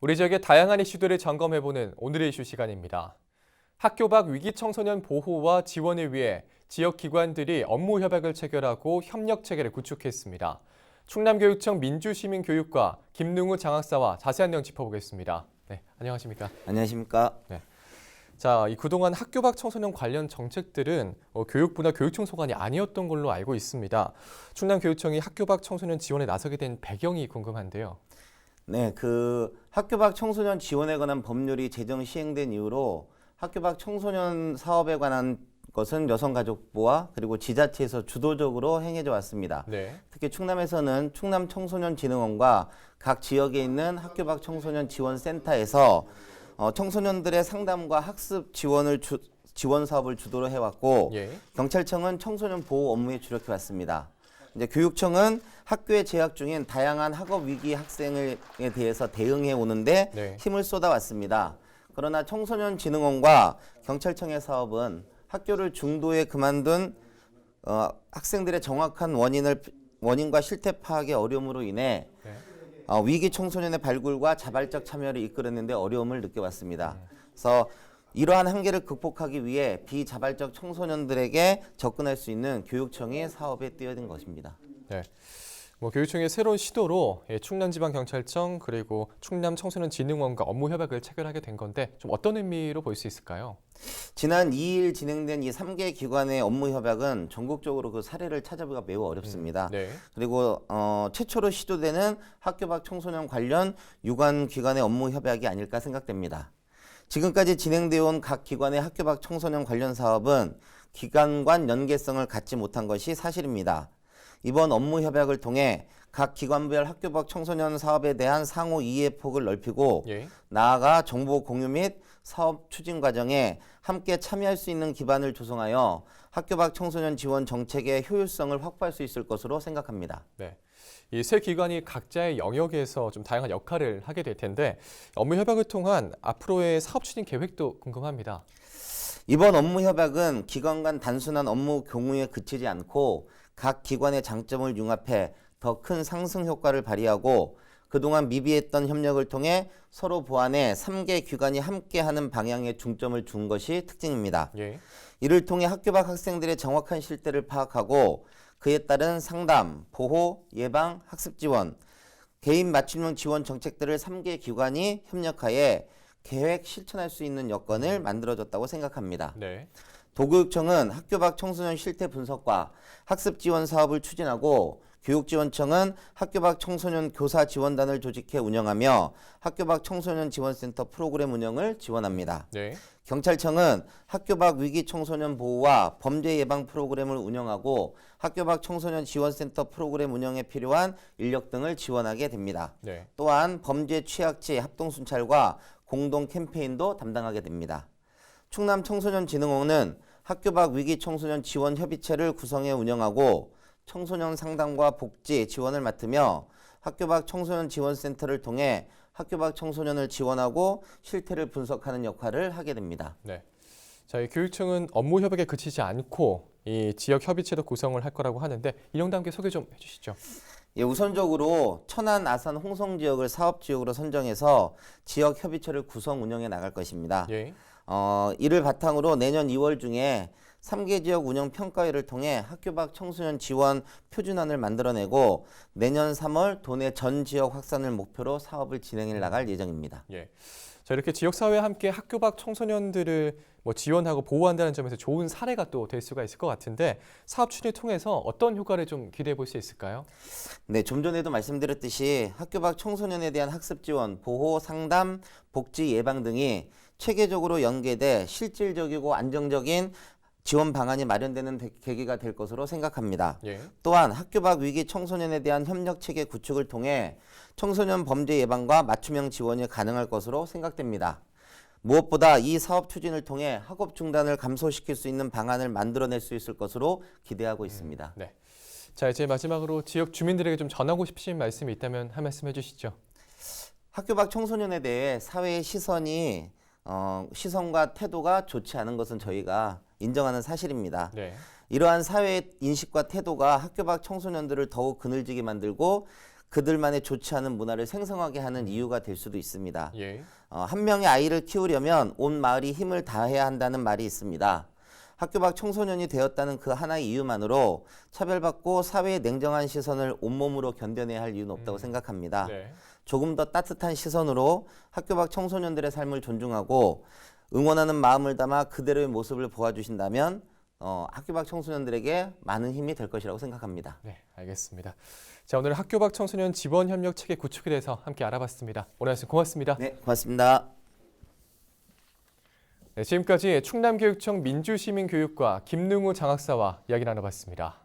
우리 지역의 다양한 이슈들을 점검해보는 오늘의 이슈 시간입니다. 학교 밖 위기 청소년 보호와 지원을 위해 지역 기관들이 업무 협약을 체결하고 협력 체계를 구축했습니다. 충남교육청 민주시민교육과 김능우 장학사와 자세한 내용 짚어보겠습니다. 네, 안녕하십니까? 안녕하십니까? 네. 자, 그동안 학교 밖 청소년 관련 정책들은 교육부나 교육청 소관이 아니었던 걸로 알고 있습니다. 충남교육청이 학교 밖 청소년 지원에 나서게 된 배경이 궁금한데요. 네, 학교 밖 청소년 지원에 관한 법률이 제정 시행된 이후로 학교 밖 청소년 사업에 관한 것은 여성가족부와 그리고 지자체에서 주도적으로 행해져 왔습니다. 네. 특히 충남에서는 충남청소년진흥원과 각 지역에 있는 학교 밖 청소년 지원센터에서 청소년들의 상담과 학습 지원 사업을 주도로 해왔고, 예. 경찰청은 청소년 보호 업무에 주력해 왔습니다. 이제 교육청은 학교에 재학 중인 다양한 학업 위기 학생에 대해서 대응해 오는데 네. 힘을 쏟아왔습니다. 그러나 청소년진흥원과 경찰청의 사업은 학교를 중도에 그만둔 학생들의 정확한 원인과 실태 파악의 어려움으로 인해 네. 위기 청소년의 발굴과 자발적 참여를 이끌었는데 어려움을 느껴왔습니다. 그래서 이러한 한계를 극복하기 위해 비자발적 청소년들에게 접근할 수 있는 교육청이 사업에 뛰어든 것입니다. 네. 교육청의 새로운 시도로 충남지방경찰청 그리고 충남청소년진흥원과 업무 협약을 체결하게 된 건데 좀 어떤 의미로 볼 수 있을까요? 지난 2일 진행된 이 3개 기관의 업무 협약은 전국적으로 그 사례를 찾아보기가 매우 어렵습니다. 네. 그리고 최초로 시도되는 학교 밖 청소년 관련 유관 기관의 업무 협약이 아닐까 생각됩니다. 지금까지 진행되어 온 각 기관의 학교 밖 청소년 관련 사업은 기관 간 연계성을 갖지 못한 것이 사실입니다. 이번 업무 협약을 통해 각 기관별 학교 밖 청소년 사업에 대한 상호 이해 폭을 넓히고 예. 나아가 정보 공유 및 사업 추진 과정에 함께 참여할 수 있는 기반을 조성하여 학교 밖 청소년 지원 정책의 효율성을 확보할 수 있을 것으로 생각합니다. 네. 이 세 기관이 각자의 영역에서 좀 다양한 역할을 하게 될 텐데 업무 협약을 통한 앞으로의 사업 추진 계획도 궁금합니다. 이번 업무 협약은 기관 간 단순한 업무 공유에 그치지 않고 각 기관의 장점을 융합해 더 큰 상승 효과를 발휘하고 그동안 미비했던 협력을 통해 서로 보완해 3개 기관이 함께하는 방향에 중점을 둔 것이 특징입니다. 예. 이를 통해 학교 밖 학생들의 정확한 실태를 파악하고 그에 따른 상담, 보호, 예방, 학습 지원, 개인 맞춤형 지원 정책들을 3개 기관이 협력하여 계획 실천할 수 있는 여건을 만들어줬다고 생각합니다. 네. 도교육청은 학교 밖 청소년 실태 분석과 학습 지원 사업을 추진하고 교육지원청은 학교 밖 청소년 교사 지원단을 조직해 운영하며 학교 밖 청소년 지원센터 프로그램 운영을 지원합니다. 네. 경찰청은 학교 밖 위기 청소년 보호와 범죄 예방 프로그램을 운영하고 학교 밖 청소년 지원센터 프로그램 운영에 필요한 인력 등을 지원하게 됩니다. 네. 또한 범죄 취약지 합동순찰과 공동 캠페인도 담당하게 됩니다. 충남청소년진흥원은 학교 밖 위기 청소년 지원 협의체를 구성해 운영하고 청소년 상담과 복지 지원을 맡으며 학교 밖 청소년 지원센터를 통해 학교 밖 청소년을 지원하고 실태를 분석하는 역할을 하게 됩니다. 네. 자, 이 교육청은 업무 협약에 그치지 않고 이 지역 협의체도 구성을 할 거라고 하는데 이 내용도 함께 소개 좀 해주시죠. 예, 우선적으로 천안, 아산, 홍성 지역을 사업 지역으로 선정해서 지역 협의체를 구성 운영해 나갈 것입니다. 예. 이를 바탕으로 내년 2월 중에 3개 지역 운영 평가회를 통해 학교 밖 청소년 지원 표준안을 만들어내고 내년 3월 도내 전 지역 확산을 목표로 사업을 진행해 나갈 예정입니다. 예. 자, 이렇게 지역사회와 함께 학교 밖 청소년들을 지원하고 보호한다는 점에서 좋은 사례가 또 될 수가 있을 것 같은데 사업 추진을 통해서 어떤 효과를 좀 기대해 볼 수 있을까요? 네, 좀 전에도 말씀드렸듯이 학교 밖 청소년에 대한 학습 지원, 보호, 상담, 복지 예방 등이 체계적으로 연계돼 실질적이고 안정적인 지원 방안이 마련되는 계기가 될 것으로 생각합니다. 예. 또한 학교 밖 위기 청소년에 대한 협력 체계 구축을 통해 청소년 범죄 예방과 맞춤형 지원이 가능할 것으로 생각됩니다. 무엇보다 이 사업 추진을 통해 학업 중단을 감소시킬 수 있는 방안을 만들어낼 수 있을 것으로 기대하고 있습니다. 네. 자, 이제 마지막으로 지역 주민들에게 좀 전하고 싶으신 말씀이 있다면 한 말씀 해주시죠. 학교 밖 청소년에 대해 사회의 시선과 태도가 좋지 않은 것은 저희가 인정하는 사실입니다. 네. 이러한 사회의 인식과 태도가 학교 밖 청소년들을 더욱 그늘지게 만들고 그들만의 좋지 않은 문화를 생성하게 하는 이유가 될 수도 있습니다. 예. 한 명의 아이를 키우려면 온 마을이 힘을 다해야 한다는 말이 있습니다. 학교 밖 청소년이 되었다는 그 하나의 이유만으로 차별받고 사회의 냉정한 시선을 온몸으로 견뎌내야 할 이유는 없다고 생각합니다. 네. 조금 더 따뜻한 시선으로 학교 밖 청소년들의 삶을 존중하고 응원하는 마음을 담아 그대로의 모습을 보아주신다면 학교 밖 청소년들에게 많은 힘이 될 것이라고 생각합니다. 네, 알겠습니다. 자, 오늘 학교 밖 청소년 지원 협력 체계 구축에 대해서 함께 알아봤습니다. 오늘 말씀 고맙습니다. 네, 고맙습니다. 네, 지금까지 충남교육청 민주시민교육과 김능우 장학사와 이야기 나눠봤습니다.